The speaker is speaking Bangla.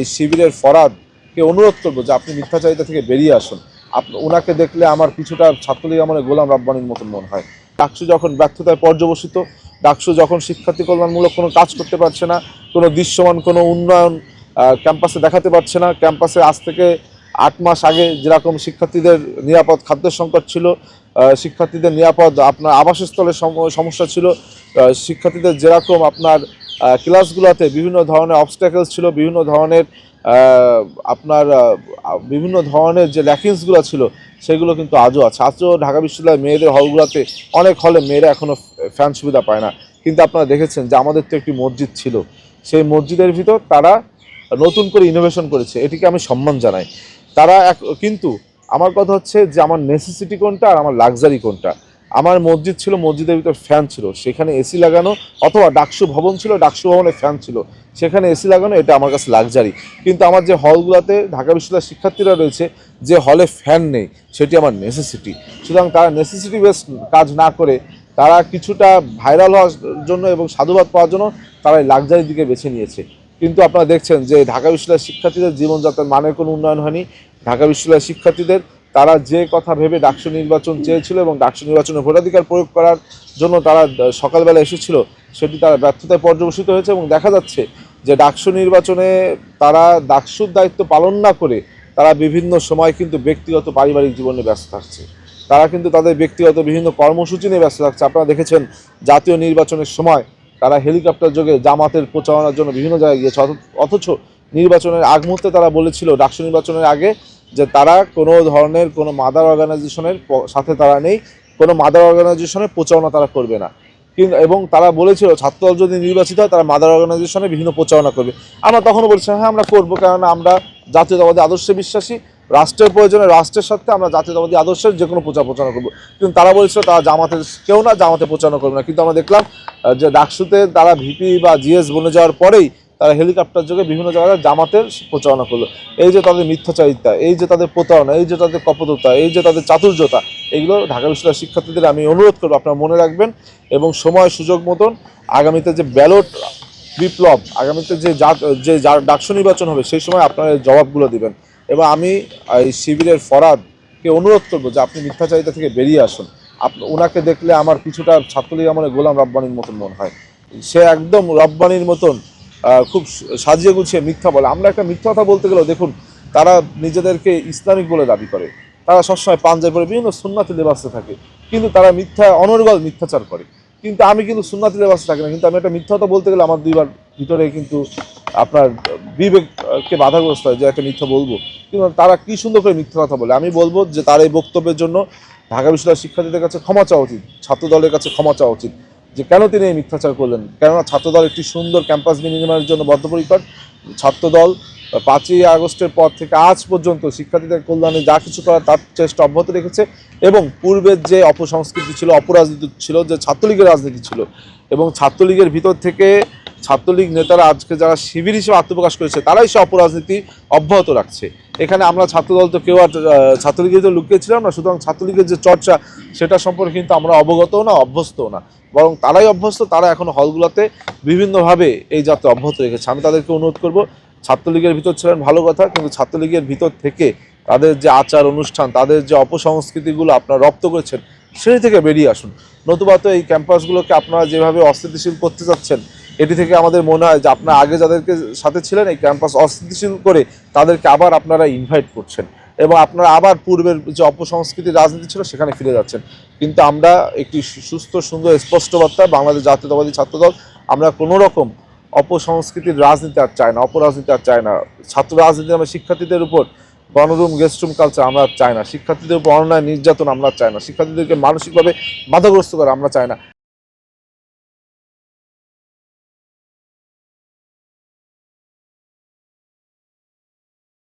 এই শিবিরের ফরহাদকে অনুরোধ করবো যে আপনি মিথ্যাচারিতা থেকে বেরিয়ে আসুন। ওনাকে দেখলে আমার কিছুটা ছাত্রলীগ আমলে গোলাম রাব্বানির মতন মনে হয়। ডাকসু যখন ব্যর্থতায় পর্যবসিত, ডাকসু যখন শিক্ষার্থী কল্যাণমূলক কোনো কাজ করতে পারছে না, কোনো দৃশ্যমান কোনো উন্নয়ন ক্যাম্পাসে দেখাতে পারছে না, ক্যাম্পাসে আজ থেকে 8 মাস আগে যেরকম শিক্ষার্থীদের নিরাপদ খাদ্যের সংকট ছিল, শিক্ষার্থীদের নিরাপদ আপনার আবাসস্থলের সমস্যা ছিল, শিক্ষার্থীদের যেরকম আপনার ক্লাসগুলোতে বিভিন্ন ধরনের অবস্ট্যাকলস ছিল, বিভিন্ন ধরনের আপনার বিভিন্ন ধরনের যে ল্যাকিংসগুলো ছিল সেগুলো কিন্তু আজও আছে। আজও ঢাকা বিশ্ববিদ্যালয়ের মেয়েদের হলগুলোতে অনেক হলে মেয়েরা এখনও ফ্যান সুবিধা পায় না। কিন্তু আপনারা দেখেছেন যে আমাদের তো একটি মসজিদ ছিল, সেই মসজিদের ভিতর তারা নতুন করে ইনোভেশন করেছে, এটিকে আমি সম্মান জানাই। তারা কিন্তু আমার কথা হচ্ছে যে আমার নেসেসিটি কোনটা আর আমার লাক্সারি কোনটা। আমার মসজিদ ছিল, মসজিদের ভিতর ফ্যান ছিল, সেখানে এসি লাগানো, অথবা ডাকসু ভবন ছিল, ডাকসু ভবনে ফ্যান ছিল, সেখানে এসি লাগানো, এটা আমার কাছে লাক্সারি। কিন্তু আমার যে হলগুলোতে ঢাকা বিশ্ববিদ্যালয়ের শিক্ষার্থীরা রয়েছে, যে হলে ফ্যান নেই, সেটি আমার নেসেসিটি। সুতরাং তারা নেসেসিটি বেস কাজ না করে তারা কিছুটা ভাইরাল হওয়ার জন্য এবং সাধুবাদ পাওয়ার জন্য তারা এই লাক্সারির দিকে বেছে নিয়েছে। কিন্তু আপনারা দেখছেন যে ঢাকা বিশ্ববিদ্যালয়ের শিক্ষার্থীদের জীবনযাত্রার মানের কোনো উন্নয়ন হয়নি। ঢাকা বিশ্ববিদ্যালয়ের শিক্ষার্থীদের তারা যে কথা ভেবে ডাকসু নির্বাচন চেয়েছিল এবং ডাকসু নির্বাচনে ভোটাধিকার প্রয়োগ করার জন্য তারা সকালবেলা এসেছিল, সেটি তারা ব্যর্থতায় পর্যবসিত হয়েছে। এবং দেখা যাচ্ছে যে ডাকসু নির্বাচনে তারা ডাকসুর দায়িত্ব পালন না করে তারা বিভিন্ন সময় কিন্তু ব্যক্তিগত পারিবারিক জীবনে ব্যস্ত থাকছে। তারা কিন্তু তাদের ব্যক্তিগত বিভিন্ন কর্মসূচি নিয়ে ব্যস্ত থাকছে। আপনারা দেখেছেন জাতীয় নির্বাচনের সময় তারা হেলিকপ্টার যোগে জামাতের প্রচারণার জন্য বিভিন্ন জায়গায় গিয়েছে, অথচ নির্বাচনের আগ মুহূর্তে তারা বলেছিল ডাকসু নির্বাচনের আগে যে তারা কোনো ধরনের কোনো মাদার অর্গানাইজেশনের সাথে তারা নেই, কোনো মাদার অর্গানাইজেশনের প্রচারণা তারা করবে না। কিন্তু এবং তারা বলেছিল ছাত্রদল যদি নির্বাচিত হয় তারা মাদার অর্গানাইজেশনে বিভিন্ন প্রচারণা করবে। আমরা তখনও বলছিলাম হ্যাঁ আমরা করবো, কেননা আমরা জাতীয়তাবাদী আদর্শে বিশ্বাসী, রাষ্ট্রের প্রয়োজনে রাষ্ট্রের সাথে আমরা জাতীয়তাবাদী আদর্শের যে কোনো প্রচারণা করবো। কিন্তু তারা বলেছিল তারা জামাতের কেউ না, জামাতে প্রচারণা করবে না। কিন্তু আমরা দেখলাম যে ডাকসুতে তারা ভিপি বা জিএস বনে যাওয়ার পরেই তারা হেলিকপ্টার যোগে বিভিন্ন জায়গায় জামাতের প্রচারণা করলো। এই যে তাদের মিথ্যাচারিতা, এই যে তাদের প্রতারণা, এই যে তাদের কপটতা, এই যে তাদের চাতুর্যতা, এগুলো ঢাকা বিশ্ববিদ্যালয়ের শিক্ষার্থীদের আমি অনুরোধ করবো আপনারা মনে রাখবেন এবং সময় সুযোগ মতন আগামীতে যে ব্যালট বিপ্লব, আগামীতে যে ডাকসু নির্বাচন হবে সেই সময় আপনারা এই জবাবগুলো দিবেন। এবং আমি এই শিবিরের ফরহাদকে অনুরোধ করবো যে আপনি মিথ্যাচারিতা থেকে বেরিয়ে আসুন। ওনাকে দেখলে আমার কিছুটা ছাত্রলীগ আমলে গোলাম রাব্বানির মতন মনে হয়। সে একদম রাব্বানির মতন খুব সাজিয়ে গুছিয়ে মিথ্যা বলে। আমরা একটা মিথ্যা কথা বলতে গেলেও দেখুন তারা নিজেদেরকে ইসলামিক বলে দাবি করে, তারা সবসময় পাঞ্জাবি পরে বিভিন্ন সুন্নাতি লেবাসে থাকে, কিন্তু তারা অনর্গল মিথ্যাচার করে। কিন্তু আমি কিন্তু সুন্নাতি লেবাসে থাকি না, কিন্তু আমি একটা মিথ্যা কথা বলতে গেলে আমার দুইবার ভিতরে কিন্তু আপনার বিবেককে বাধাগ্রস্ত হয় যে একটা মিথ্যা বলবো। কিন্তু তারা কি সুন্দর করে মিথ্যা কথা বলে। আমি বলবো যে তার এই বক্তব্যের জন্য ঢাকা বিশ্ববিদ্যালয়ের শিক্ষার্থীদের কাছে ক্ষমা চাওয়া উচিত, ছাত্রদলের কাছে ক্ষমা চাওয়া উচিত যে কেন তিনি এই মিথ্যাচার করলেন। কেননা ছাত্রদল একটি সুন্দর ক্যাম্পাস নির্মাণের জন্য বদ্ধপরিকর। ছাত্রদল 5ই আগস্টের পর থেকে আজ পর্যন্ত শিক্ষার্থীদের কল্যাণে যা কিছু করার তার চেষ্টা অব্যাহত রেখেছে। এবং পূর্বের যে অপসংস্কৃতি ছিল, অপরাজনীতি ছিল, যে ছাত্রলীগের রাজনীতি ছিল, এবং ছাত্রলীগের ভিতর থেকে ছাত্রলীগ নেতারা আজকে যারা শিবির হিসেবে আত্মপ্রকাশ করেছে তারাই সে অপরাজনীতি অব্যাহত রাখছে। এখানে আমরা ছাত্রদল তো কেউ আর ছাত্রলীগের তো লুকিয়েছিলাম না, সুতরাং ছাত্রলীগের যে চর্চা সেটা সম্পর্কে কিন্তু আমরা অবগতও না, অভ্যস্তও না, বরং তারাই অভ্যস্ত। তারা এখন হলগুলোতে বিভিন্নভাবে এই যাত্রা অব্যাহত রেখেছে। আমি তাদেরকে অনুরোধ করব, ছাত্রলীগের ভিতর ছিলেন ভালো কথা, কিন্তু ছাত্রলীগের ভিতর থেকে তাদের যে আচার অনুষ্ঠান, তাদের যে অপসংস্কৃতিগুলো আপনারা রপ্ত করেছেন সেই থেকে বেরিয়ে আসুন। নতুবা তো এই ক্যাম্পাসগুলোকে আপনারা যেভাবে অস্থিতিশীল করতে যাচ্ছেন, এটি থেকে আমাদের মনে হয় যে আপনারা আগে যাদেরকে সাথে ছিলেন এই ক্যাম্পাস অস্থিতিশীল করে তাদেরকে আবার আপনারা ইনভাইট করছেন এবং আপনারা আবার পূর্বের যে অপসংস্কৃতির রাজনীতি ছিল সেখানে ফিরে যাচ্ছেন। কিন্তু আমরা একটি সুস্থ সুন্দর স্পষ্ট বার্তা, বাংলাদেশ জাতীয়তাবাদী ছাত্রদল আমরা কোনো রকম অপসংস্কৃতির রাজনীতি আর চাই না, অপরাজনীতি আর চাই না। ছাত্র রাজনীতি আমরা শিক্ষার্থীদের উপর গণরুম গেস্টরুম কালচার আমরা চাই না, শিক্ষার্থীদের উপর অন্যায় নির্যাতন আমরা চাই না, শিক্ষার্থীদেরকে মানসিকভাবে বাধাগ্রস্ত করা আমরা চাই না।